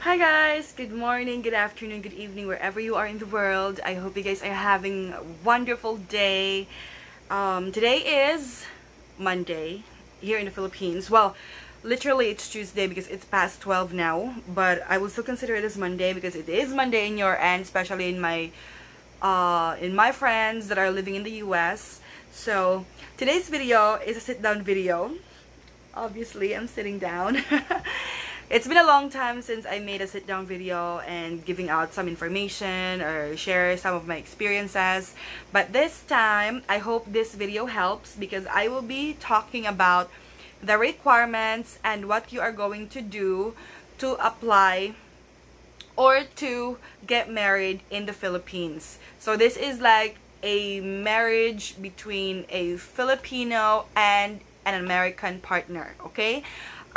Hi guys, good morning, good afternoon, good evening, wherever you are in the world. I hope you guys are having a wonderful day. Today is Monday here in the Philippines. Well, literally it's Tuesday because it's past 12 now, but I will still consider it as Monday because it is Monday in your end, especially in my friends that are living in the US. So today's video is a sit down video. Obviously, I'm sitting down. It's been a long time since I made a sit-down video and giving out some information or share some of my experiences. But this time, I hope this video helps because I will be talking about the requirements and what you are going to do to apply or to get married in the Philippines. So this is like a marriage between a Filipino and an American partner, okay?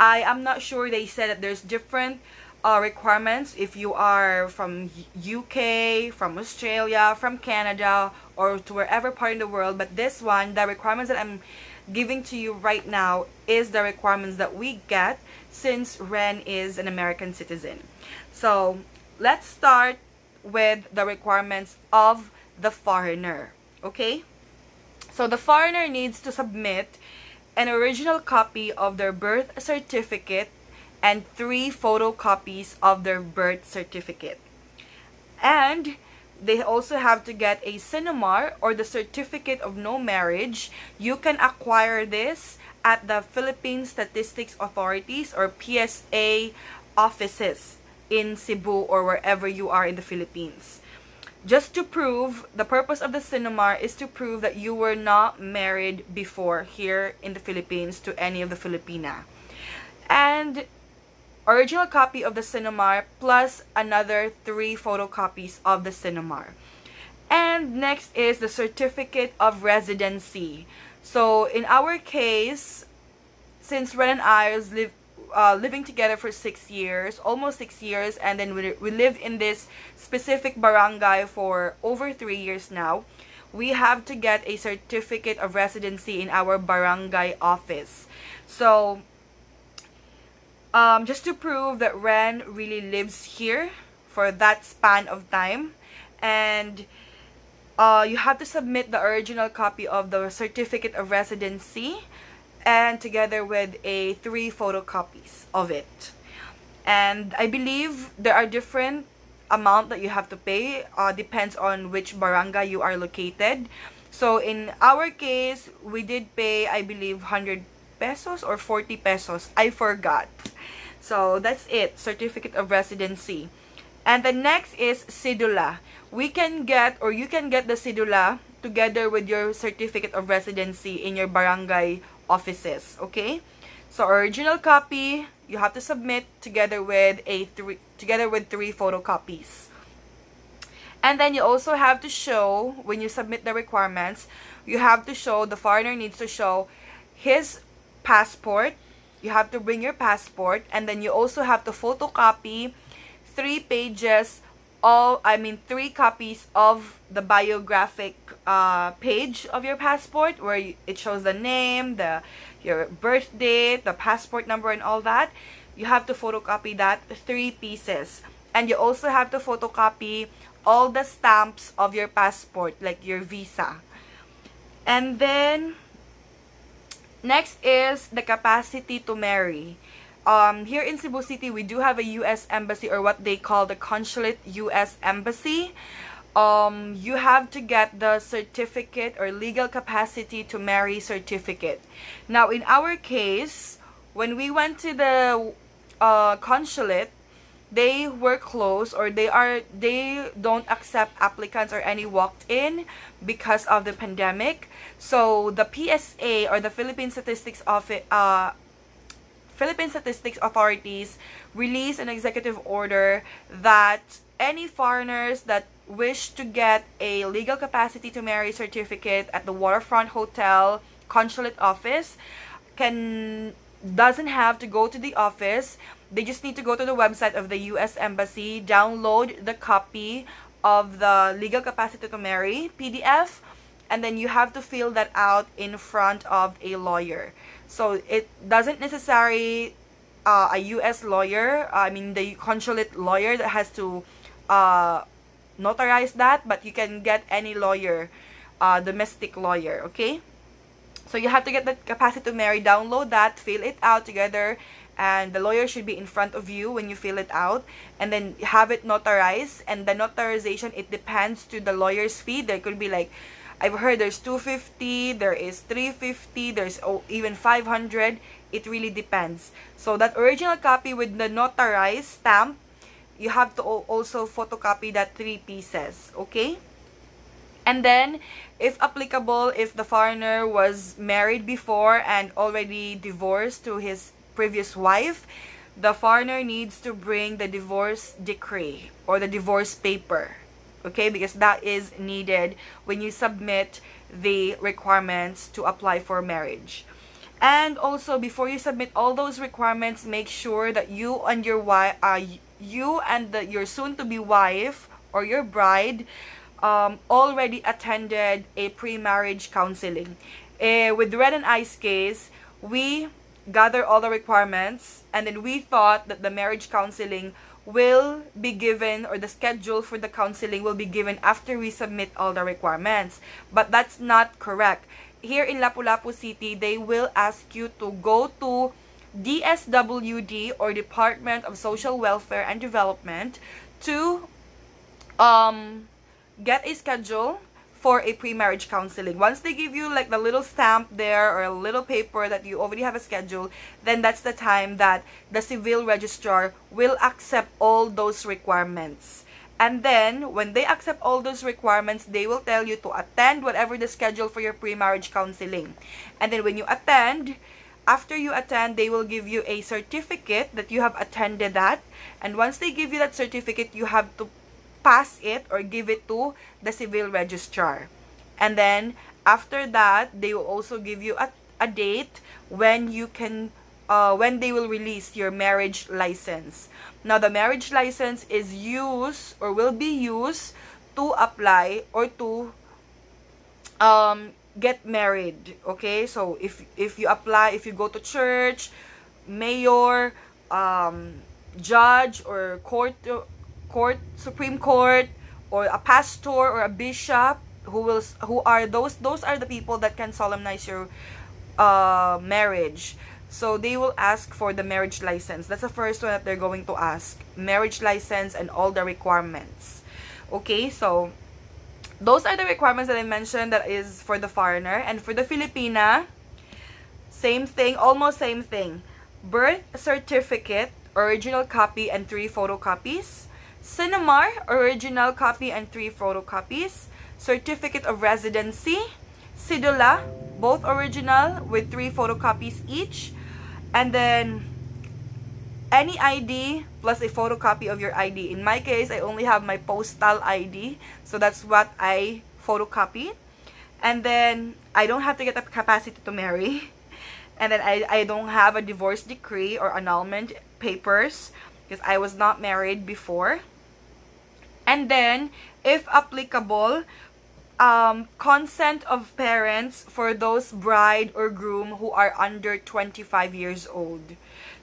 I am not sure. They said that there's different requirements if you are from UK, from Australia, from Canada, or to wherever part in the world. But this one, the requirements that I'm giving to you right now is the requirements that we get since Ren is an American citizen. So let's start with the requirements of the foreigner, okay? So the foreigner needs to submit an original copy of their birth certificate and 3 photocopies of their birth certificate. And they also have to get a Cenomar or the certificate of no marriage. You can acquire this at the Philippine Statistics Authorities or PSA offices in Cebu or wherever you are in the Philippines. Just to prove, the purpose of the Cenomar is to prove that you were not married before here in the Philippines to any of the Filipina. And original copy of the Cenomar plus another 3 photocopies of the Cenomar. And next is the certificate of residency. So in our case, since Ren and I living together for 6 years, almost 6 years, and then we lived in this specific barangay for over 3 years now, we have to get a certificate of residency in our barangay office. So just to prove that Ren really lives here for that span of time, and you have to submit the original copy of the certificate of residency and together with a 3 photocopies of it. And I believe there are different amount that you have to pay, depends on which barangay you are located. So in our case, we did pay, I believe, 100 pesos or 40 pesos. I forgot. So that's it, certificate of residency. And the next is cedula. We can get, or you can get the cedula together with your certificate of residency in your barangay offices, okay? So original copy you have to submit together with 3 photocopies. And then you also have to show, when you submit the requirements, you have to show, the foreigner needs to show his passport. You have to bring your passport, and then you also have to photocopy 3 pages, 3 copies of the biographic page of your passport, where it shows the name, your birth date, the passport number, and all that. You have to photocopy that 3 pieces. And you also have to photocopy all the stamps of your passport, like your visa. And then next is the capacity to marry. Here in Cebu City, we do have a U.S. Embassy, or what they call the Consulate U.S. Embassy. You have to get the certificate or legal capacity to marry certificate. Now, in our case, when we went to the consulate, they were closed, or they don't accept applicants or any walked-in because of the pandemic. So the PSA, or the Philippine Statistics Office, Philippine Statistics Authorities released an executive order that any foreigners that wish to get a legal capacity to marry certificate at the Waterfront Hotel Consulate office doesn't have to go to the office. They just need to go to the website of the U.S. Embassy, download the copy of the legal capacity to marry PDF, and then you have to fill that out in front of a lawyer. So it doesn't necessarily a US lawyer, I mean the consulate lawyer that has to notarize that, but you can get any lawyer, domestic lawyer, okay? So you have to get that capacity to marry, download that, fill it out together, and the lawyer should be in front of you when you fill it out, and then have it notarized. And the notarization, it depends to the lawyer's fee. There could be like, I've heard there's 250, there is 350, there's even 500. It really depends. So that original copy with the notarized stamp, you have to also photocopy that 3 pieces, okay? And then, if applicable, if the foreigner was married before and already divorced to his previous wife, the foreigner needs to bring the divorce decree or the divorce paper, okay? Because that is needed when you submit the requirements to apply for marriage. And also, before you submit all those requirements, make sure that you and your wife, your soon-to-be wife or your bride already attended a pre-marriage counseling. With Red and I's case, we gather all the requirements, and then we thought that the marriage counseling will be given, or the schedule for the counseling will be given after we submit all the requirements. But that's not correct. Here in Lapu-Lapu City, they will ask you to go to DSWD, or Department of Social Welfare and Development, to get a schedule for a pre-marriage counseling. Once they give you like the little stamp there or a little paper that you already have a schedule, then that's the time that the civil registrar will accept all those requirements. And then when they accept all those requirements, they will tell you to attend whatever the schedule for your pre-marriage counseling. And then when you attend, after you attend, they will give you a certificate that you have attended that. And once they give you that certificate, you have to pass it or give it to the civil registrar. And then after that, they will also give you a date when you can when they will release your marriage license. Now the marriage license is used or will be used to apply or to get married, okay? So if you apply, if you go to church, mayor, judge, or court, Supreme Court, or a pastor or a bishop, those are the people that can solemnize your marriage. So they will ask for the marriage license. That's the first one that they're going to ask. Marriage license and all the requirements. Okay, so those are the requirements that I mentioned that is for the foreigner. And for the Filipina, same thing, almost same thing. Birth certificate, original copy and 3 photocopies. Cenomar, original copy and 3 photocopies. Certificate of residency. Cedula, both original with 3 photocopies each. And then any ID plus a photocopy of your ID. In my case, I only have my postal ID, so that's what I photocopy. And then I don't have to get a capacity to marry. And then I don't have a divorce decree or annulment papers because I was not married before. And then, if applicable, consent of parents for those bride or groom who are under 25 years old.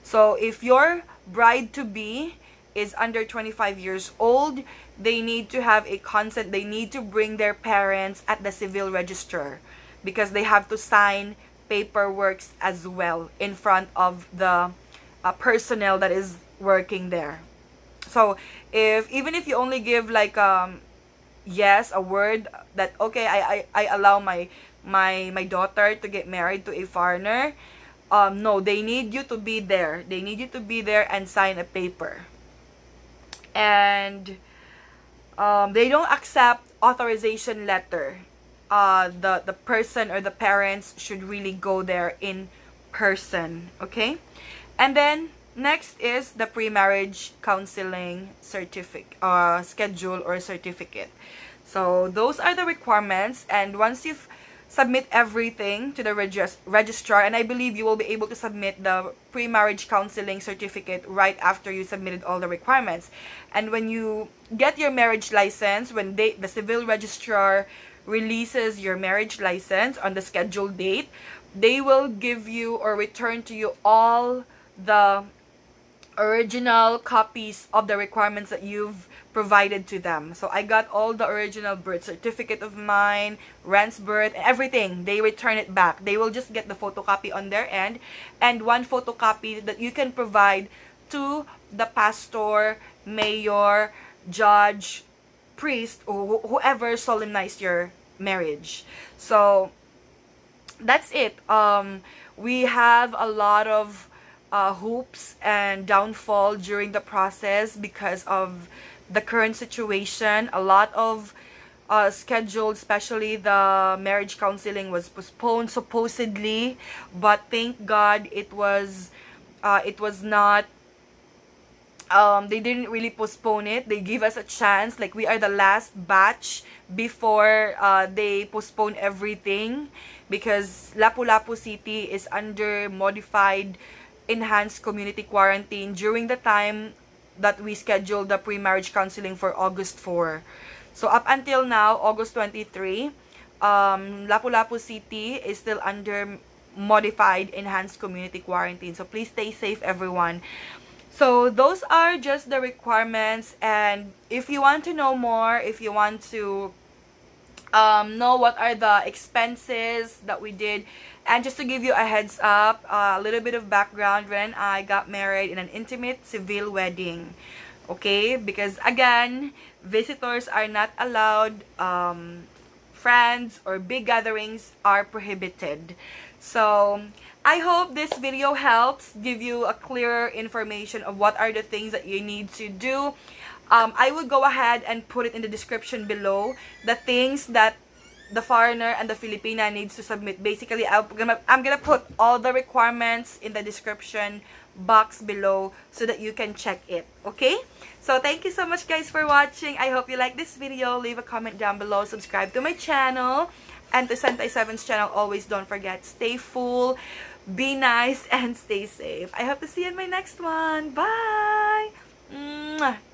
So if your bride-to-be is under 25 years old, they need to have a consent. They need to bring their parents at the civil register because they have to sign paperwork as well in front of the personnel that is working there. So even if you only give like yes, a word that okay, I allow my daughter to get married to a foreigner, no, they need you to be there. They need you to be there and sign a paper. And they don't accept authorization letter. The person or the parents should really go there in person, okay? And then next is the pre-marriage counseling schedule or certificate. So those are the requirements, and once you've submit everything to the registrar, and I believe you will be able to submit the pre-marriage counseling certificate right after you submitted all the requirements. And when you get your marriage license, when the civil registrar releases your marriage license on the scheduled date, they will give you or return to you all the original copies of the requirements that you've provided to them. So I got all the original birth certificate of mine, Ren's birth, everything. They return it back. They will just get the photocopy on their end, and one photocopy that you can provide to the pastor, mayor, judge, priest, or whoever solemnized your marriage. So that's it. We have a lot of hoops and downfall during the process because of the current situation. A lot of scheduled, especially the marriage counseling, was postponed supposedly, but thank God it was not. They didn't really postpone it. They give us a chance. Like, we are the last batch before they postpone everything, because Lapu-Lapu City is under modified enhanced community quarantine during the time that we scheduled the pre-marriage counseling for August 4. So up until now, August 23, Lapu-Lapu City is still under modified enhanced community quarantine. So please stay safe, everyone. So those are just the requirements, and if you want to know more, if you want to know what are the expenses that we did, and just to give you a heads up, a little bit of background, when I got married in an intimate civil wedding, okay, because again, visitors are not allowed, friends or big gatherings are prohibited. So I hope this video helps give you a clearer information of what are the things that you need to do. I will go ahead and put it in the description below, the things that the foreigner and the Filipina needs to submit. Basically, I'm gonna put all the requirements in the description box below so that you can check it, okay? So thank you so much, guys, for watching. I hope you like this video. Leave a comment down below, subscribe to my channel, and to Santay7's channel. Always don't forget, stay full, be nice, and stay safe. I hope to see you in my next one. Bye! Mwah.